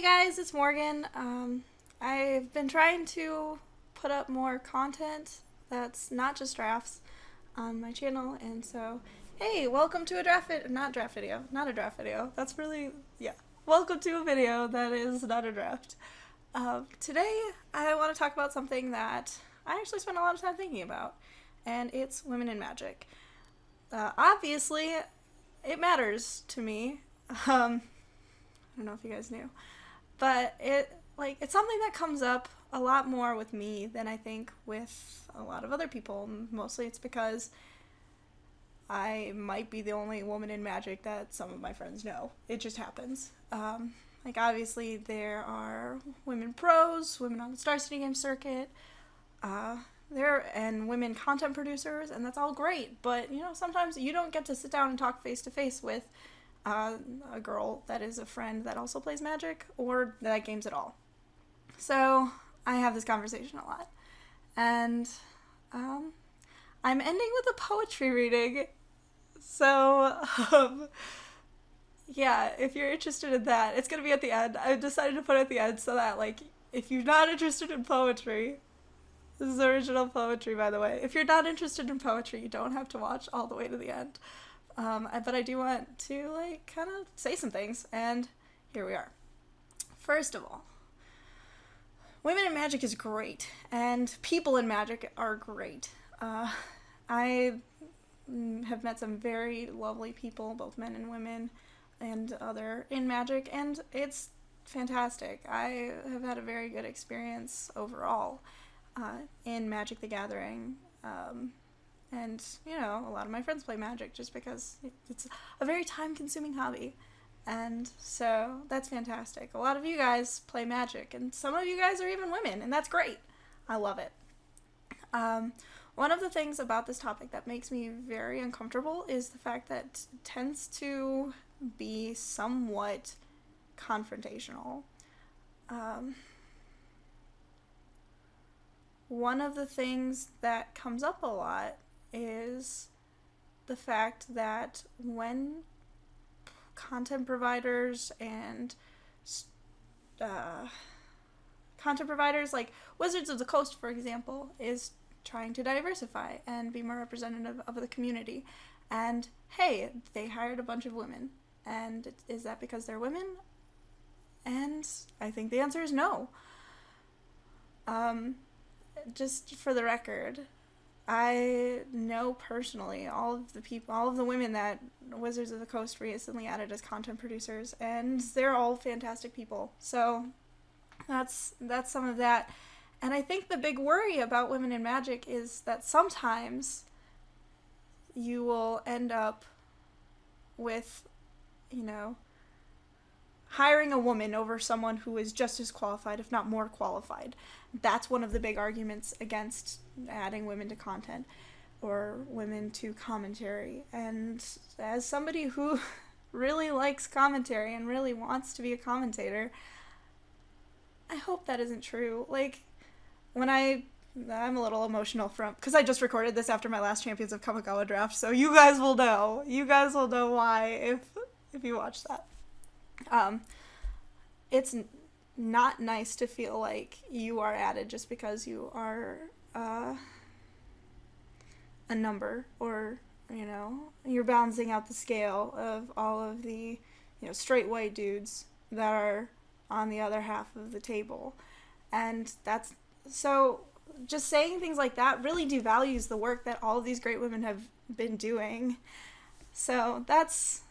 Hey guys, it's Morgan. I've been trying to put up more content that's not just drafts on my channel, and so, hey, welcome to a not a draft video. That's really, yeah. Welcome to a video that is not a draft. Today, I want to talk about something that I actually spent a lot of time thinking about, and it's women in magic. Obviously, it matters to me. I don't know if you guys knew. But it's something that comes up a lot more with me than I think with a lot of other people. Mostly it's because I might be the only woman in magic that some of my friends know. It just happens. Obviously there are women pros, women on the Star City Games circuit, and women content producers, and that's all great. But, sometimes you don't get to sit down and talk face to face with a girl that is a friend that also plays Magic or that games at all. So I have this conversation a lot, and I'm ending with a poetry reading. So yeah, if you're interested in that, it's gonna be at the end. I decided to put it at the end so that if you're not interested in poetry, this is original poetry, by the way. If you're not interested in poetry, you don't have to watch all the way to the end. But I do want to, kind of say some things, and here we are. First of all, women in magic is great, and people in magic are great. I have met some very lovely people, both men and women, and other in magic, and it's fantastic. I have had a very good experience overall in Magic the Gathering. And, a lot of my friends play Magic just because it's a very time-consuming hobby. And so that's fantastic. A lot of you guys play Magic, and some of you guys are even women, and that's great. I love it. One of the things about this topic that makes me very uncomfortable is the fact that it tends to be somewhat confrontational. One of the things that comes up a lot is the fact that when content providers like Wizards of the Coast, for example, is trying to diversify and be more representative of the community, and hey, they hired a bunch of women, and is that because they're women? And I think the answer is no. Just for the record, I know personally all of the women that Wizards of the Coast recently added as content producers, and they're all fantastic people. So that's some of that. And I think the big worry about women in Magic is that sometimes you will end up with, hiring a woman over someone who is just as qualified, if not more qualified. That's one of the big arguments against adding women to content or women to commentary. And as somebody who really likes commentary and really wants to be a commentator, I hope that isn't true. I'm a little emotional because I just recorded this after my last Champions of Kamigawa draft, so you guys will know. You guys will know why if you watch that. It's not nice to feel like you are added just because you are a number, or you're balancing out the scale of all of the straight white dudes that are on the other half of the table. And that's so just saying things like that really devalues the work that all of these great women have been doing. So that's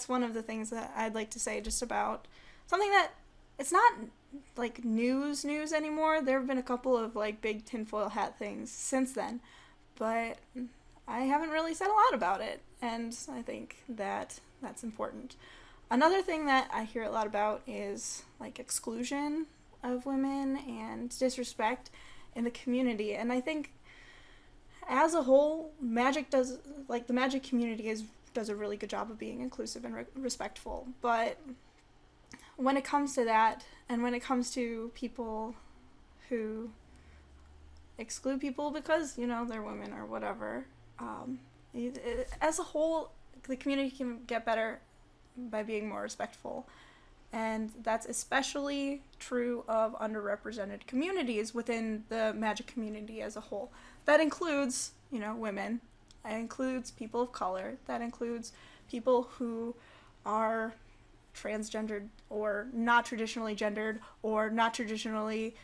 one of the things that I'd like to say just about something that it's not news anymore. There have been a couple of big tinfoil hat things since then, but I haven't really said a lot about it, and I think that that's important. Another thing that I hear a lot about is exclusion of women and disrespect in the community, and I think as a whole, the Magic community does a really good job of being inclusive and respectful. But when it comes to that, and when it comes to people who exclude people because, they're women or whatever, as a whole, the community can get better by being more respectful And that's especially true of underrepresented communities within the magic community as a whole. That includes, women. That includes people of color. That includes people who are transgendered or not traditionally gendered or not traditionally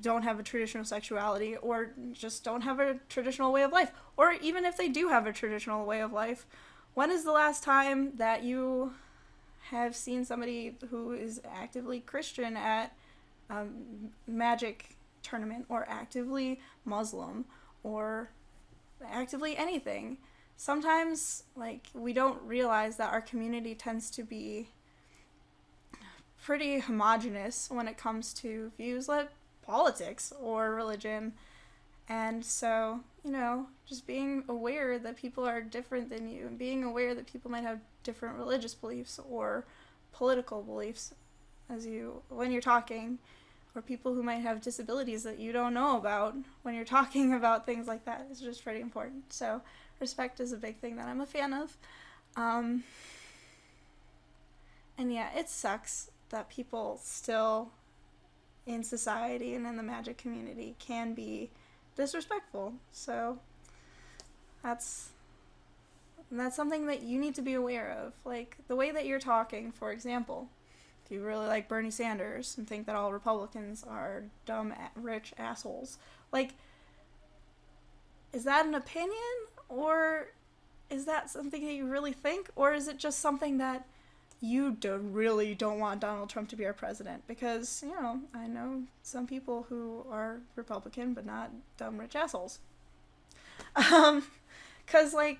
don't have a traditional sexuality or just don't have a traditional way of life. Or even if they do have a traditional way of life, when is the last time that you have seen somebody who is actively Christian at a magic tournament, or actively Muslim, or actively anything? Sometimes, we don't realize that our community tends to be pretty homogenous when it comes to views like politics or religion. And so, just being aware that people are different than you, and being aware that people might have different religious beliefs or political beliefs when you're talking, or people who might have disabilities that you don't know about when you're talking about things like that, is just pretty important. So respect is a big thing that I'm a fan of. And yeah, it sucks that people still in society and in the magic community can be disrespectful. So that's something that you need to be aware of. Like, the way that you're talking, for example, if you really like Bernie Sanders and think that all Republicans are dumb, rich assholes, is that an opinion? Or is that something that you really think? Or is it just something that you really don't want Donald Trump to be our president? Because, I know some people who are Republican, but not dumb, rich assholes. Because, I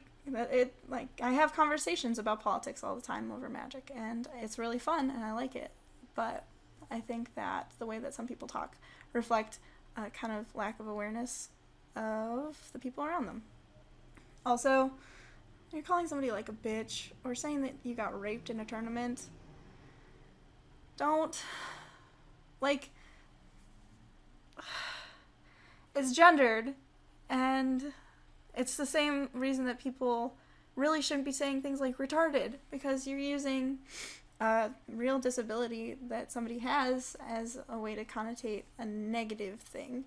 have conversations about politics all the time over magic, and it's really fun, and I like it. But I think that the way that some people talk reflect a kind of lack of awareness of the people around them. Also, you're calling somebody a bitch, or saying that you got raped in a tournament. Don't. It's gendered, and it's the same reason that people really shouldn't be saying things like retarded, because you're using a real disability that somebody has as a way to connotate a negative thing,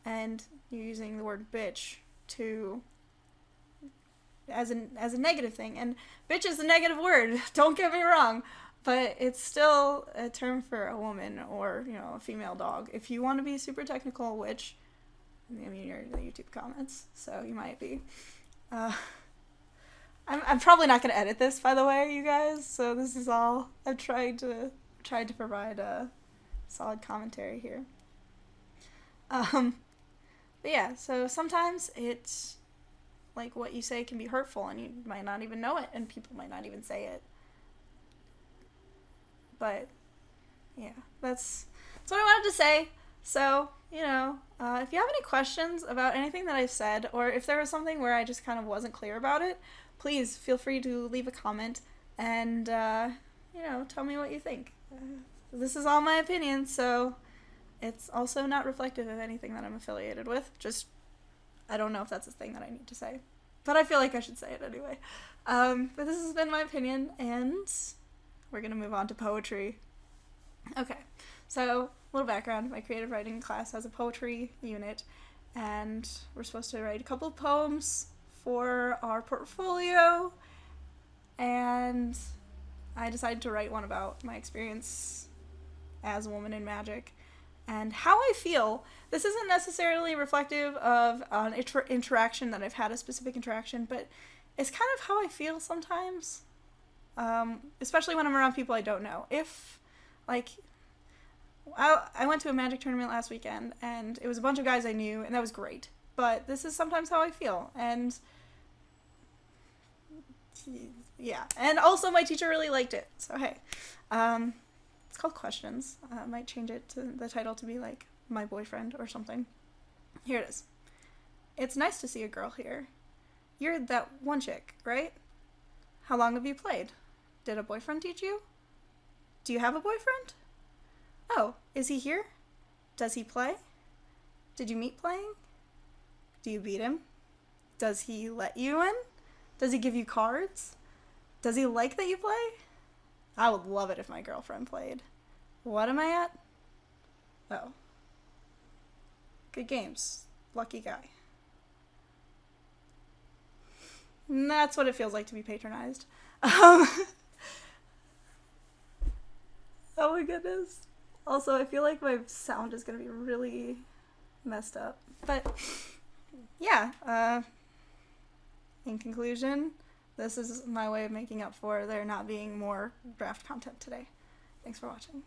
and you're using the word bitch as a negative thing. And bitch is a negative word, don't get me wrong, but it's still a term for a woman or, a female dog. If you want to be super technical, which, you're in the YouTube comments, so you might be. I'm probably not going to edit this, by the way, you guys, so this is all, I've tried to provide a solid commentary here. But yeah, so sometimes it's what you say can be hurtful, and you might not even know it, and people might not even say it. But yeah, that's what I wanted to say. So, if you have any questions about anything that I've said, or if there was something where I just kind of wasn't clear about it, please feel free to leave a comment and, tell me what you think. This is all my opinion, so it's also not reflective of anything that I'm affiliated with. Just, I don't know if that's a thing that I need to say, but I feel like I should say it anyway. But this has been my opinion, and we're going to move on to poetry. Okay, so a little background. My creative writing class has a poetry unit, and we're supposed to write a couple of poems for our portfolio, and I decided to write one about my experience as a woman in magic and how I feel. This isn't necessarily reflective of an interaction that I've had, a specific interaction, but it's kind of how I feel sometimes, especially when I'm around people I don't know. I went to a magic tournament last weekend, and it was a bunch of guys I knew, and that was great. But this is sometimes how I feel, and yeah. And also, my teacher really liked it, so hey. It's called Questions. I might change it to the title to be My Boyfriend or something. Here it is. It's nice to see a girl here. You're that one chick, right? How long have you played? Did a boyfriend teach you? Do you have a boyfriend? Oh, is he here? Does he play? Did you meet playing? Do you beat him? Does he let you in? Does he give you cards? Does he like that you play? I would love it if my girlfriend played. What am I at? Oh. Good games. Lucky guy. And that's what it feels like to be patronized. Oh my goodness. Also, I feel like my sound is going to be really messed up. But, yeah. In conclusion, this is my way of making up for there not being more draft content today. Thanks for watching.